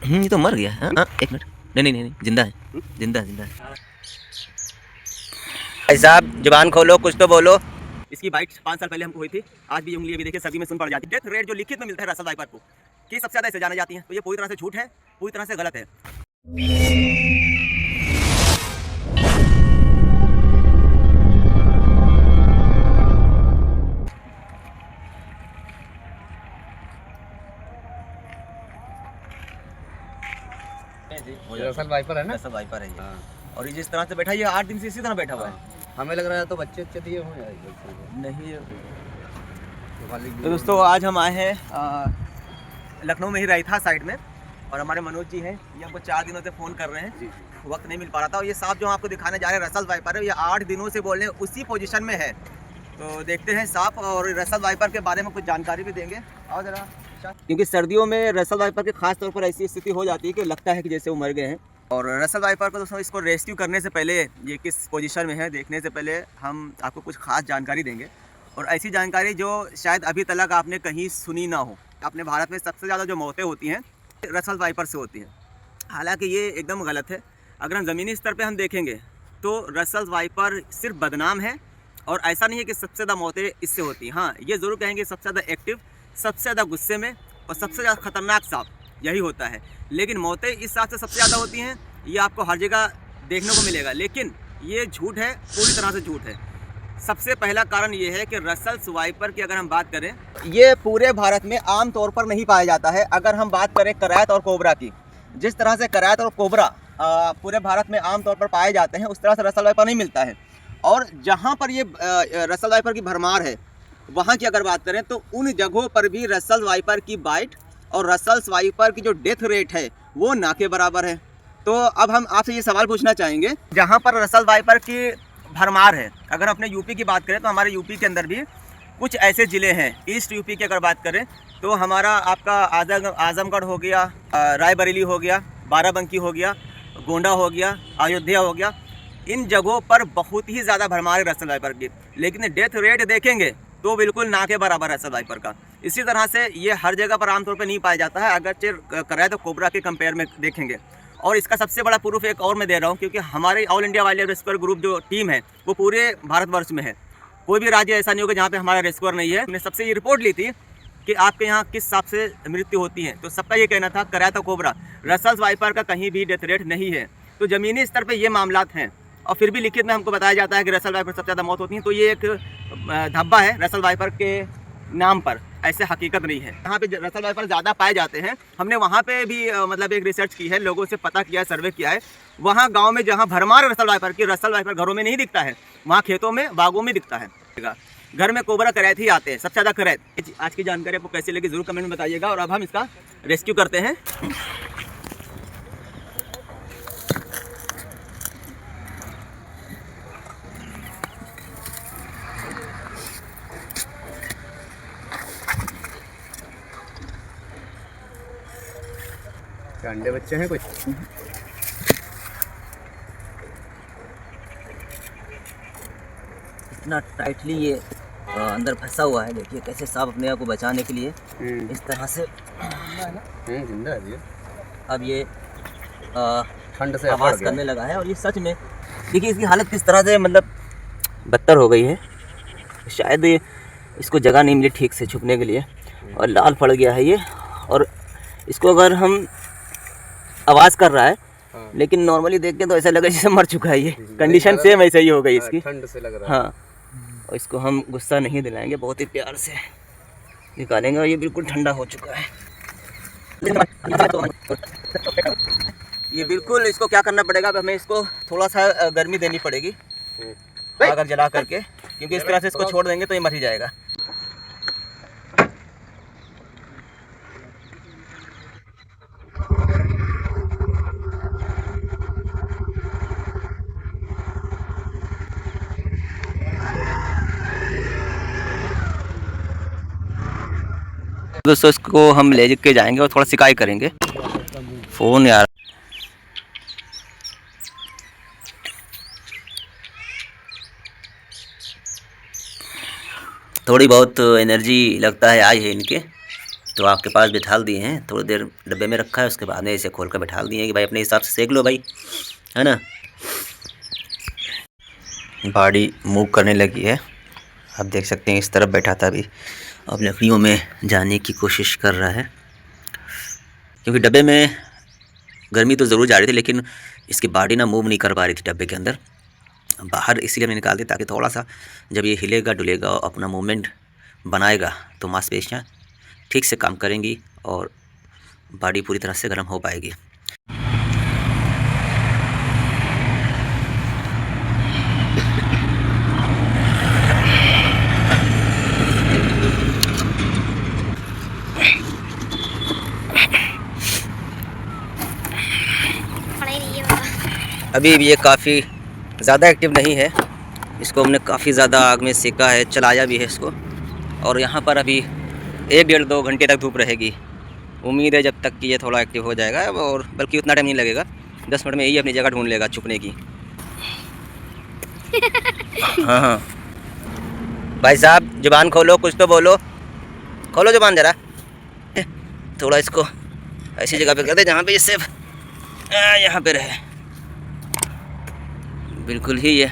ये तो मर गया है। एक मिनट, नहीं, जिंदा है, जिंदा है। भाई साहब जुबान खोलो, कुछ तो बोलो। इसकी बाइट 5 साल पहले हमको हुई थी, आज भी उंगली अभी देखिए सर्दी में सुन पड़ जाती है। डेथ रेट जो लिखित में मिलता है रसल वाइपर को कि सबसे ज़्यादा इसे जाने जाती है, तो ये पूरी तरह से झूठ है, पूरी तरह से गलत है। रसल वाइपर है ना? रसल वाइपर है ये। हाँ। और ये जिस तरह से बैठा है, ये 8 दिन से इसी तरह बैठा हुआ है। हमें लग रहा है तो बच्चे दिए हों यार। नहीं। तो दोस्तों आज हम आए हैं लखनऊ में ही रही साइड में, और हमारे मनोज जी हैं, ये हमको 4 दिनों से फ़ोन कर रहे हैं, वक्त नहीं मिल पा रहा था। और ये सांप जो आपको दिखाने जा रहे हैं रसल वाइपर है, ये 8 दिनों से बोल रहे हैं उसी पोजीशन में है। तो देखते हैं सांप और रसल वाइपर के बारे में कुछ जानकारी भी देंगे। आओ जरा, क्योंकि सर्दियों में रसल वाइपर की खास तौर पर ऐसी स्थिति हो जाती है कि लगता है कि जैसे वो मर गए हैं। और रसल वाइपर को दोस्तों इसको रेस्क्यू करने से पहले, ये किस पोजीशन में है देखने से पहले हम आपको कुछ खास जानकारी देंगे, और ऐसी जानकारी जो शायद अभी तक आपने कहीं सुनी ना हो। अपने भारत में सबसे ज़्यादा जो मौतें होती हैं रसल वाइपर से होती हैं, हालांकि ये एकदम गलत है। अगर हम ज़मीनी स्तर पे हम देखेंगे तो रसल वाइपर सिर्फ बदनाम है, और ऐसा नहीं है कि सबसे ज़्यादा मौतें इससे होती हैं। हाँ, ये ज़रूर कहेंगे सबसे ज़्यादा एक्टिव, सबसे ज़्यादा गुस्से में और सबसे ज़्यादा खतरनाक सांप यही होता है। लेकिन मौतें इस सांप से सबसे ज़्यादा होती हैं, ये आपको हर जगह देखने को मिलेगा। लेकिन ये झूठ है, पूरी तरह से झूठ है। सबसे पहला कारण ये है कि रसल वाइपर की अगर हम बात करें, ये पूरे भारत में आम तौर पर नहीं पाया जाता है। अगर हम बात करें करैत और कोबरा की, जिस तरह से करैत और कोबरा पूरे भारत में आम तौर पर पाए जाते हैं, उस तरह से रसल वाइपर नहीं मिलता है। और जहाँ पर ये रसल वाइपर की भरमार है, वहाँ की अगर बात करें तो उन जगहों पर भी रसल वाइपर की बाइट और रसल वाइपर की जो डेथ रेट है वो ना के बराबर है। तो अब हम आपसे ये सवाल पूछना चाहेंगे, जहाँ पर रसल वाइपर की भरमार है, अगर अपने यूपी की बात करें तो हमारे यूपी के अंदर भी कुछ ऐसे ज़िले हैं। ईस्ट यूपी की अगर बात करें तो हमारा आपका आजमगढ़ हो गया, रायबरेली हो गया, बाराबंकी हो गया, गोंडा हो गया, अयोध्या हो गया। इन जगहों पर बहुत ही ज़्यादा भरमार है रसल वाइपर की, लेकिन डेथ रेट देखेंगे तो बिल्कुल ना के बराबर है रसल वाइपर का। इसी तरह से ये हर जगह पर आमतौर पर नहीं पाया जाता है, अगर करैत तो कोबरा के कंपेयर में देखेंगे। और इसका सबसे बड़ा प्रूफ एक और मैं दे रहा हूँ, क्योंकि हमारे all India wild rescuer group जो टीम है वो पूरे भारतवर्ष में है। कोई भी राज्य ऐसा नहीं होगा जहाँ पे हमारा रेस्क्यूअर नहीं है। हमने सबसे ये रिपोर्ट ली थी कि आपके यहाँ किस सांप से मृत्यु होती है, तो सबका ये कहना था करैत और कोबरा, रसल वाइपर का कहीं भी डेथ रेट नहीं है। तो ज़मीनी स्तर पर ये मामलात हैं, और फिर भी लिखित में हमको बताया जाता है कि रसल वाइपर सबसे ज़्यादा मौत होती है। तो ये एक धब्बा है रसल वाइपर के नाम पर, ऐसे हकीकत नहीं है। जहाँ पे रसल वाइपर ज़्यादा पाए जाते हैं, हमने वहाँ पे भी मतलब एक रिसर्च की है, लोगों से पता किया है, सर्वे किया है। वहाँ गांव में जहाँ भरमार रसल वाइपर की, रसल वाइपर घरों में नहीं दिखता है, वहाँ खेतों में, बागों में दिखता है। घर में कोबरा करैत ही आते हैं, सबसे ज़्यादा करैत। आज की जानकारी आपको कैसी लगी ज़रूर कमेंट में बताइएगा, और अब हम इसका रेस्क्यू करते हैं। अंडे बच्चे हैं कुछ? इतना टाइटली ये अंदर फंसा हुआ है, देखिए कैसे सांप अपने आप को बचाने के लिए इस तरह से जिंदा है ये। अब ये ठंड से आवाज़ करने लगा है, और ये सच में देखिए इसकी हालत किस तरह से मतलब बदतर हो गई है। शायद ये इसको जगह नहीं मिली ठीक से छुपने के लिए, और लाल पड़ गया है ये। और इसको अगर हम आवाज़ कर रहा है, लेकिन नॉर्मली देख के तो ऐसा लगा जैसे मर चुका है। ये कंडीशन सेम ऐसे ही हो गई इसकी, ठंड से लग रहा है। हाँ, और इसको हम गुस्सा नहीं दिलाएंगे, बहुत ही प्यार से निकालेंगे, और ये बिल्कुल ठंडा हो चुका है। ये बिल्कुल, इसको क्या करना पड़ेगा, हमें इसको थोड़ा सा गर्मी देनी पड़ेगी अगर जला करके, क्योंकि इस तरह से इसको छोड़ देंगे तो ये मर ही जाएगा। दोस्तों इसको हम ले के जाएंगे और थोड़ा सिकाई करेंगे। फ़ोन यार, थोड़ी बहुत एनर्जी लगता है आई है इनके, तो आपके पास बिठा दिए हैं, थोड़ी देर डब्बे में रखा है, उसके बाद में इसे खोल कर बिठा दिए हैं कि भाई अपने हिसाब से सेक लो भाई, है ना। गाड़ी मूव करने लगी है, आप देख सकते हैं। इस तरफ बैठा था अभी, अब लकड़ियों में जाने की कोशिश कर रहा है, क्योंकि डब्बे में गर्मी तो ज़रूर जा रही थी, लेकिन इसकी बॉडी ना मूव नहीं कर पा रही थी डब्बे के अंदर बाहर। इसीलिए मैंने निकाल दी ताकि थोड़ा सा जब ये हिलेगा डुलेगा और अपना मूवमेंट बनाएगा तो मांसपेशियाँ ठीक से काम करेंगी और बॉडी पूरी तरह से गर्म हो पाएगी। अभी ये काफ़ी ज़्यादा एक्टिव नहीं है, इसको हमने काफ़ी ज़्यादा आग में सेका है, चलाया भी है इसको, और यहाँ पर अभी 1-1.5-2 घंटे तक धूप रहेगी। उम्मीद है जब तक कि ये थोड़ा एक्टिव हो जाएगा, और बल्कि उतना टाइम नहीं लगेगा, 10 मिनट में यही अपनी जगह ढूंढ लेगा छुपने की। हाँ भाई साहब, ज़ुबान खोलो, कुछ तो बोलो, खोलो ज़ुबान ज़रा। थोड़ा इसको ऐसी जगह पे कर दे जहाँ पे ये सिर्फ यहाँ पे रहे, बिल्कुल ही ये।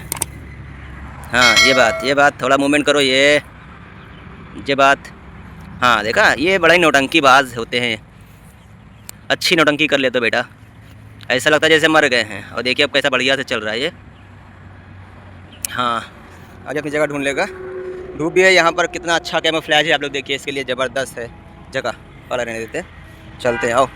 हाँ ये बात थोड़ा मूवमेंट करो, ये बात। हाँ देखा, ये बड़ा ही नौटंकी बाज होते हैं, अच्छी नौटंकी कर ले तो बेटा, ऐसा लगता है जैसे मर गए हैं। और देखिए अब कैसा बढ़िया से चल रहा है ये। हाँ आज अपनी जगह ढूंढ लेगा। धूप भी है यहाँ पर, कितना अच्छा कैमोफ्लेज है, आप लोग देखिए, इसके लिए ज़बरदस्त है जगह। वाला रहने देते, चलते हैं, आओ।